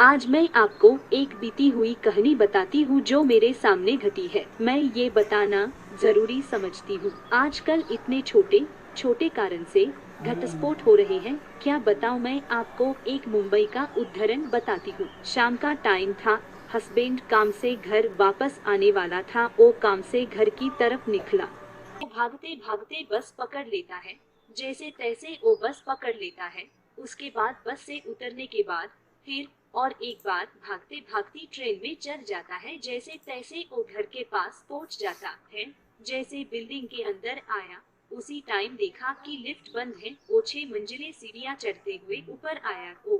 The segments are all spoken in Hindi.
आज मैं आपको एक बीती हुई कहानी बताती हूँ जो मेरे सामने घटी है। मैं ये बताना जरूरी समझती हूँ, आजकल इतने छोटे छोटे कारण से घटस्फोट हो रहे हैं। क्या बताऊँ, मैं आपको एक मुंबई का उदाहरण बताती हूँ। शाम का टाइम था, हस्बैंड काम से घर वापस आने वाला था। वो काम से घर की तरफ निकला, भागते भागते बस पकड़ लेता है। जैसे तैसे वो बस पकड़ लेता है। उसके बाद बस से उतरने के बाद फिर और एक बार भागते भागते ट्रेन में चढ़ जाता है। जैसे तैसे वो घर के पास पहुंच जाता है। जैसे बिल्डिंग के अंदर आया, उसी टाइम देखा कि लिफ्ट बंद है। वो 6 मंजिलें सीढ़ियां चढ़ते हुए ऊपर आया। वो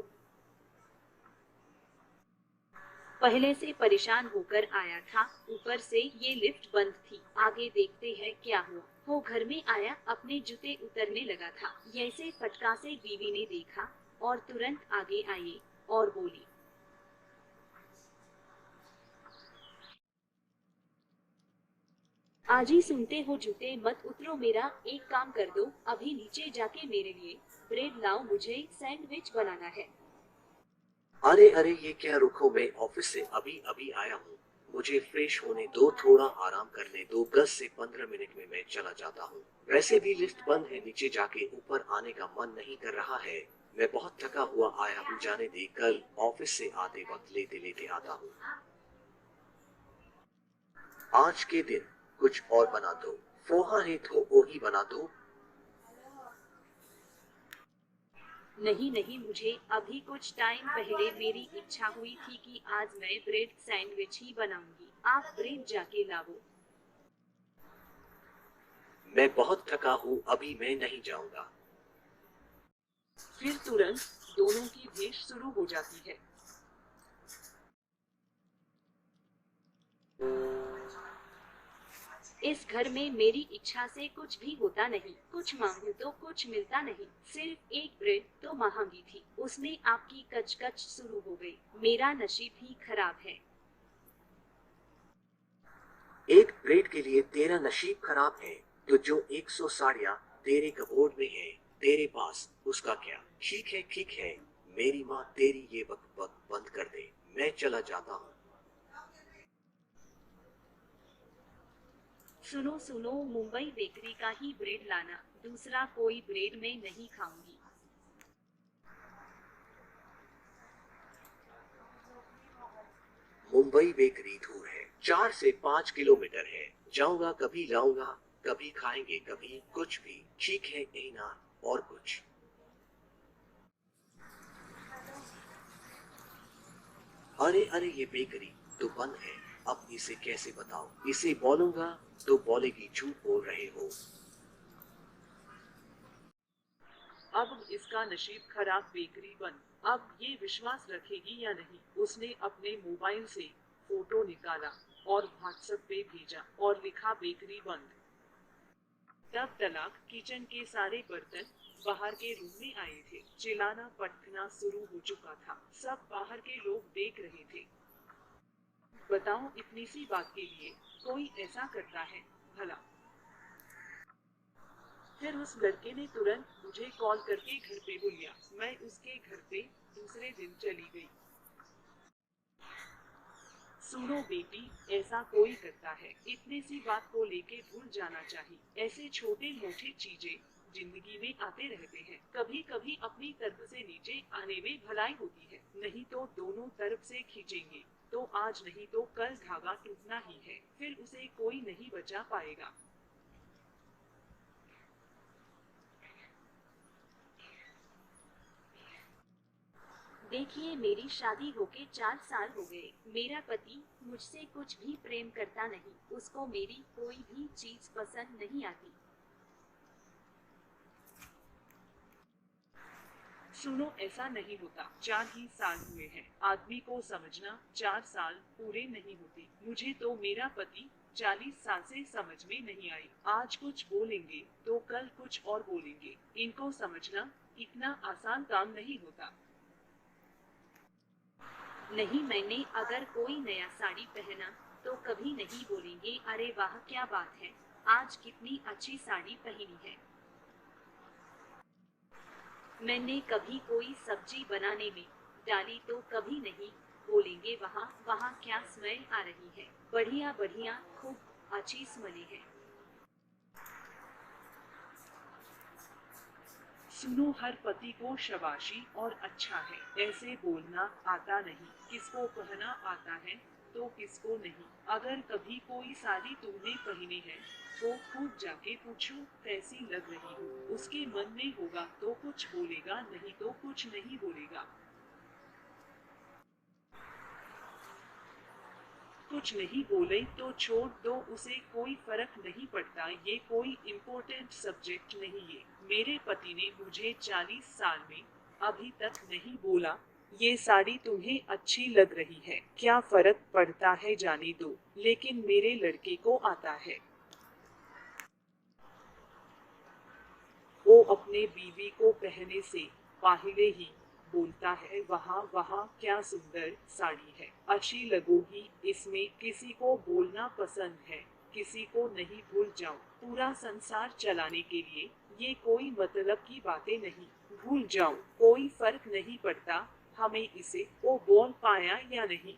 पहले से परेशान होकर आया था, ऊपर से ये लिफ्ट बंद थी। आगे देखते हैं क्या हुआ। वो घर में आया, अपने जूते उतरने लगा था। जैसे फटका से बीवी ने देखा और तुरंत आगे आई और बोली, आज ही सुनते हो जूते मत उतरो। मेरा एक काम कर दो, अभी नीचे जाके मेरे लिए ब्रेड लाओ, मुझे सैंडविच बनाना है। अरे अरे ये क्या, रुको, मैं ऑफिस से अभी अभी आया हूँ। मुझे फ्रेश होने दो, थोड़ा आराम करने दो। 10 से 15 मिनट में मैं चला जाता हूँ। वैसे भी लिफ्ट बंद है, नीचे जाके ऊपर आने का मन नहीं कर रहा है। मैं बहुत थका हुआ आया हूँ, जाने दे, कल ऑफिस से आते वक्त लेते लेते आता हूँ। आज के दिन कुछ और बना दो। पोहा है तो वो ही बना दो। नहीं नहीं, मुझे अभी कुछ टाइम पहले मेरी इच्छा हुई थी कि आज मैं ब्रेड सैंडविच ही बनाऊंगी। आप ब्रेड जाके लाओ। मैं बहुत थका हूँ, अभी मैं नहीं जाऊंगा। फिर तुरंत दोनों की भेंट शुरू हो जाती है। इस घर में मेरी इच्छा से कुछ भी होता नहीं। कुछ मांगू तो कुछ मिलता नहीं। सिर्फ एक ब्रेड तो महंगी थी, उसमें आपकी कचकच शुरू हो गई। मेरा नसीब ही खराब है। एक ब्रेड के लिए तेरा नसीब खराब है, तो जो 100 साड़ियाँ तेरे कबोर्ड में है तेरे पास, उसका क्या। ठीक है ठीक है, मेरी माँ, तेरी ये बक बक बंद कर दे, मैं चला जाता हूँ। सुनो सुनो, मुंबई बेकरी का ही ब्रेड लाना, दूसरा कोई ब्रेड मैं नहीं खाऊंगी। मुंबई बेकरी दूर है, 4 से 5 किलोमीटर है। जाऊंगा, कभी लाऊंगा, कभी खाएंगे, कभी कुछ भी। ठीक है ऐना, और कुछ। अरे अरे ये बेकरी तो बंद है। अब इसे कैसे बताओ, इसे बोलूंगा तो बोलेगी झूठ बोल रहे हो। अब इसका नसीब खराब, बेकरी बंद। अब ये विश्वास रखेगी या नहीं। उसने अपने मोबाइल से फोटो निकाला और व्हाट्सएप पे भेजा और लिखा बेकरी बंद। तब तलाक, किचन के सारे बर्तन बाहर के रूम में आए थे। चिल्लाना पटकना शुरू हो चुका था। सब बाहर के लोग देख रहे थे। बताओ, इतनी सी बात के लिए कोई ऐसा करता है भला। फिर उस लड़के ने तुरंत मुझे कॉल करके घर पे बुलाया। मैं उसके घर पे दूसरे दिन चली गई। सुनो बेटी, ऐसा कोई करता है, इतनी सी बात को लेके भूल जाना चाहिए। ऐसे छोटे मोटे चीजें जिंदगी में आते रहते हैं। कभी कभी अपनी तरफ से नीचे आने में भलाई होती है, नहीं तो दोनों तरफ से खींचेंगे तो आज नहीं तो कल धागा टूटना ही है। फिर उसे कोई नहीं बचा पाएगा। देखिए, मेरी शादी होके 4 साल हो गए। मेरा पति मुझसे कुछ भी प्रेम करता नहीं। उसको मेरी कोई भी चीज पसंद नहीं आती। सुनो, ऐसा नहीं होता। 4 ही साल हुए हैं, आदमी को समझना 4 साल पूरे नहीं होते। मुझे तो मेरा पति 40 साल से समझ में नहीं आई। आज कुछ बोलेंगे तो कल कुछ और बोलेंगे। इनको समझना इतना आसान काम नहीं होता। नहीं, मैंने अगर कोई नया साड़ी पहना तो कभी नहीं बोलेंगे, अरे वाह क्या बात है, आज कितनी अच्छी साड़ी पहनी है। मैंने कभी कोई सब्जी बनाने में डाली तो कभी नहीं बोलेंगे वहाँ वहाँ क्या स्मेल आ रही है। बढ़िया बढ़िया, खूब अच्छी स्मेल है। सुनो, हर पति को शाबाशी और अच्छा है ऐसे बोलना आता नहीं। किसको कहना आता है तो किसको नहीं। अगर कभी कोई साड़ी तुमने पहनी है तो खूब जाके पूछो कैसी लग रही हूँ। उसके मन में होगा तो कुछ बोलेगा, नहीं तो कुछ नहीं बोलेगा। कुछ नहीं बोले तो छोड़ दो उसे, कोई फर्क नहीं पड़ता। ये कोई इम्पोर्टेंट सब्जेक्ट नहीं। ये मेरे पति ने मुझे 40 साल में अभी तक नहीं बोला ये साड़ी तुम्हें अच्छी लग रही है। क्या फर्क पड़ता है, जाने दो। लेकिन मेरे लड़के को आता है। वो अपने बीवी को पहने से पहले ही बोलता है वहाँ वहाँ क्या सुंदर साड़ी है, अच्छी लगोगी इसमें। किसी को बोलना पसंद है, किसी को नहीं। भूल जाओ, पूरा संसार चलाने के लिए ये कोई मतलब की बातें नहीं। भूल जाओ, कोई फर्क नहीं पड़ता हमें इसे। वो बोल पाया या नहीं।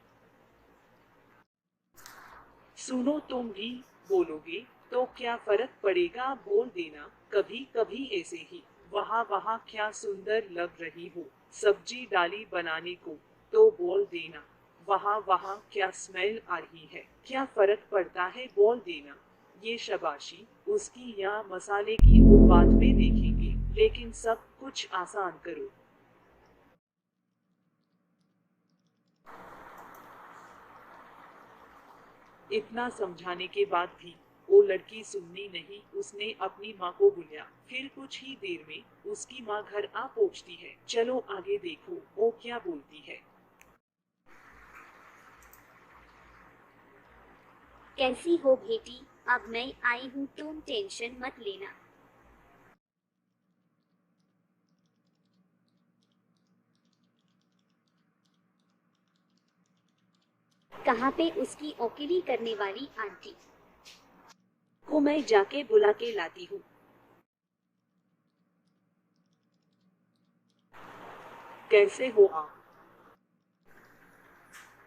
सुनो, तुम भी बोलोगे तो क्या फर्क पड़ेगा, बोल देना कभी कभी ऐसे ही। वहाँ वहाँ क्या सुंदर लग रही हो, सब्जी डाली बनाने को तो बोल देना वहाँ वहाँ क्या स्मेल आ रही है। क्या फर्क पड़ता है, बोल देना। ये शाबाशी उसकी या मसाले की वो बाद में देखेंगे, लेकिन सब कुछ आसान करो। इतना समझाने के बाद भी वो लड़की सुननी नहीं। उसने अपनी माँ को बुलाया। फिर कुछ ही देर में उसकी माँ घर आ पहुंचती है। चलो आगे देखो वो क्या बोलती है। कैसी हो बेटी, अब मैं आई हूँ, तुम टेंशन मत लेना। कहाँ पे उसकी औकिली करने वाली आंटी? को मैं जाके बुला के लाती हूँ। कैसे हो आप?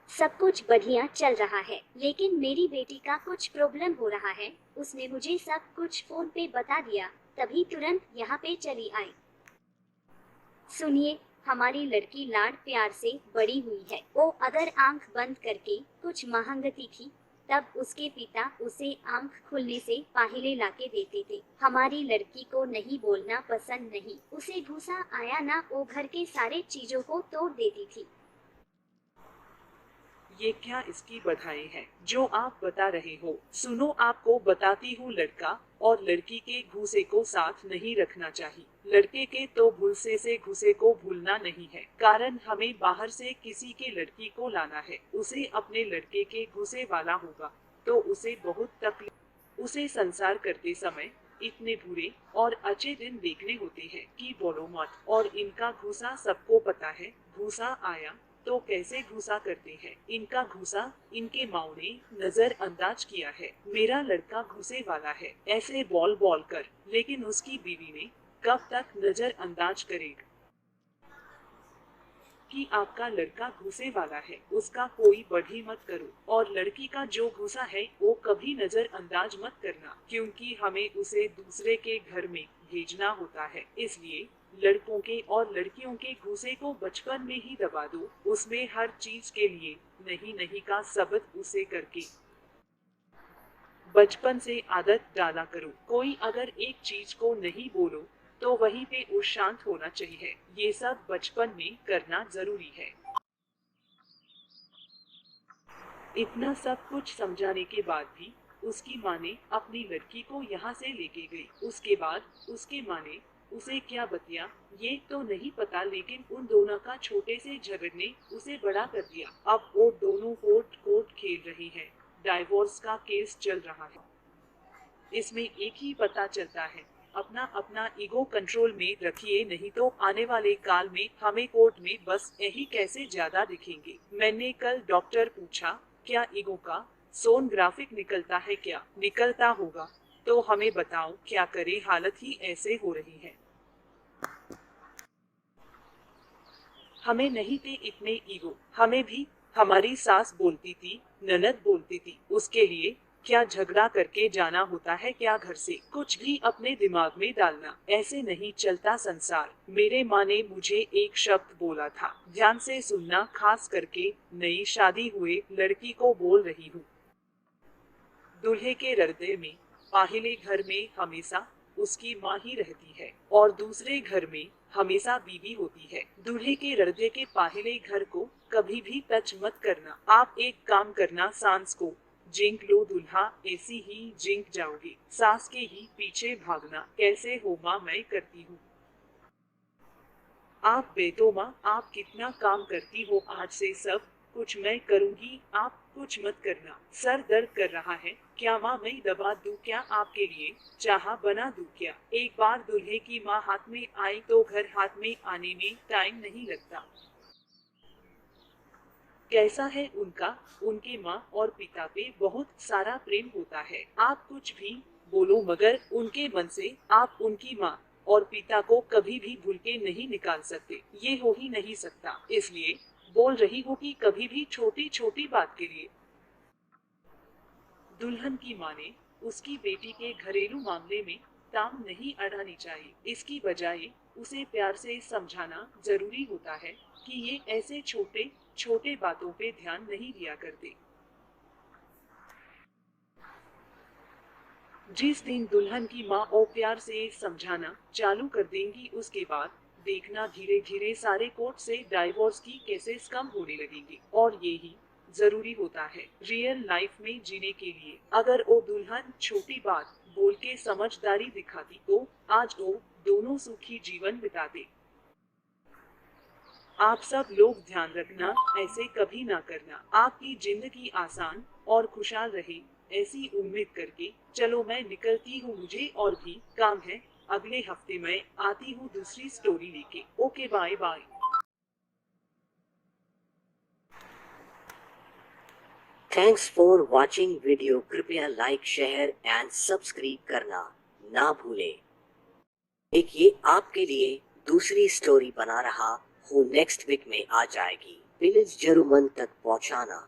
सब कुछ बढ़िया चल रहा है, लेकिन मेरी बेटी का कुछ प्रॉब्लम हो रहा है। उसने मुझे सब कुछ फोन पे बता दिया, तभी तुरंत यहाँ पे चली आई। सुनिए, हमारी लड़की लाड प्यार से बड़ी हुई है। वो अगर आंख बंद करके कुछ मांगती थी तब उसके पिता उसे आंख खुलने से पहले लाके देते थे। हमारी लड़की को नहीं बोलना पसंद नहीं, उसे गुस्सा आया ना वो घर के सारे चीजों को तोड़ देती थी। ये क्या इसकी बधाई है जो आप बता रहे हो। सुनो, आपको बताती हूँ, लड़का और लड़की के घुसे को साथ नहीं रखना चाहिए। लड़के के तो भूलसे से घुसे को भूलना नहीं है, कारण हमें बाहर से किसी के लड़की को लाना है। उसे अपने लड़के के घुसे वाला होगा तो उसे बहुत तकलीफ। उसे संसार करते समय इतने बुरे और अच्छे दिन देखने होते हैं कि बोलो मत। और इनका घुसा सबको पता है। घुसा आया तो कैसे घुसा करते हैं। इनका घुसा इनके माँ ने नजर अंदाज किया है। मेरा लड़का घुसे वाला है ऐसे बोल बोल कर, लेकिन उसकी बीवी ने कब तक नजर अंदाज करेगा कि आपका लड़का घुसे वाला है। उसका कोई बढ़ी मत करो, और लड़की का जो घुसा है वो कभी नजर अंदाज मत करना, क्योंकि हमें उसे दूसरे के घर में भेजना होता है। इसलिए लड़कों के और लड़कियों के घुसे को बचपन में ही दबा दो। उसमें हर चीज के लिए नहीं नहीं का सबक उसे करके बचपन से आदत डाला करो। कोई अगर एक चीज को नहीं बोलो तो वहीं पे वो शांत होना चाहिए। ये सब बचपन में करना जरूरी है। इतना सब कुछ समझाने के बाद भी उसकी माँ ने अपनी लड़की को यहाँ से लेके गई। उसके बाद उसके माँ ने उसे क्या बतिया ये तो नहीं पता, लेकिन उन दोनों का छोटे से झगड़ ने उसे बड़ा कर दिया। अब वो दोनों कोर्ट कोर्ट खेल रही हैं। डाइवोर्स का केस चल रहा है। इसमें एक ही पता चलता है, अपना अपना ईगो कंट्रोल में रखिए, नहीं तो आने वाले काल में हमें कोर्ट में बस यही कैसे ज्यादा दिखेंगे। मैंने कल डॉक्टर पूछा क्या ईगो का सोनोग्राफिक निकलता है? क्या निकलता होगा तो हमें बताओ क्या करे, हालत ही ऐसे हो रही है। हमें नहीं थे इतने ईगो, हमें भी हमारी सास बोलती थी, ननद बोलती थी, उसके लिए क्या झगड़ा करके जाना होता है क्या घर से? कुछ भी अपने दिमाग में डालना, ऐसे नहीं चलता संसार। मेरे माँ ने मुझे एक शब्द बोला था, ध्यान से सुनना, खास करके नई शादी हुए लड़की को बोल रही हूँ। दूल्हे के हृदय में पहले घर में हमेशा उसकी माँ ही रहती है और दूसरे घर में हमेशा बीवी होती है। दूल्हे के हृदय के पहले घर को कभी भी टच मत करना। आप एक काम करना, सांस को जिंक लो, दूल्हा ऐसी ही जिंक जाओगे, सास के ही पीछे भागना। कैसे हो माँ? मैं करती हूँ। आप बेटो माँ, आप कितना काम करती हो, आज से सब कुछ मैं करूँगी, आप कुछ मत करना। सर दर्द कर रहा है क्या माँ? मैं दबा दूं क्या? आपके लिए चाह बना दूं क्या? एक बार दूल्हे की माँ हाथ में आई तो घर हाथ में आने में टाइम नहीं लगता। कैसा है उनका? उनके माँ और पिता पे बहुत सारा प्रेम होता है। आप कुछ भी बोलो मगर उनके मन से आप उनकी माँ और पिता को कभी भी भूल के नहीं निकाल सकते। ये हो ही नहीं सकता, इसलिए बोल रही हूँ कि कभी भी छोटी छोटी बात के लिए दुल्हन की माँ ने उसकी बेटी के घरेलू मामले में टांग नहीं अड़ानी चाहिए। इसकी बजाय उसे प्यार से समझाना जरूरी होता है कि ये ऐसे छोटे छोटे बातों पे ध्यान नहीं दिया करते। जिस दिन दुल्हन की माँ और प्यार से समझाना चालू कर देंगी, उसके बाद देखना धीरे धीरे सारे कोर्ट से डाइवोर्स की केसेस कम होने लगेंगे। और यही जरूरी होता है रियल लाइफ में जीने के लिए। अगर वो दुल्हन छोटी बात बोल के समझदारी दिखाती तो आज वो दोनों सुखी जीवन बिताते। आप सब लोग ध्यान रखना, ऐसे कभी ना करना। आपकी जिंदगी आसान और खुशहाल रहे, ऐसी उम्मीद करके चलो मैं निकलती हूँ, मुझे और भी काम है। अगले हफ्ते मैं आती हूँ दूसरी स्टोरी लेके। Okay, bye bye. Thanks for watching video. कृपया लाइक, शेयर एंड सब्सक्राइब करना ना भूलें। एक ये आपके लिए दूसरी स्टोरी बना रहा हूँ, नेक्स्ट वीक में आ जाएगी। प्लीज जरूर मन तक पहुँचाना।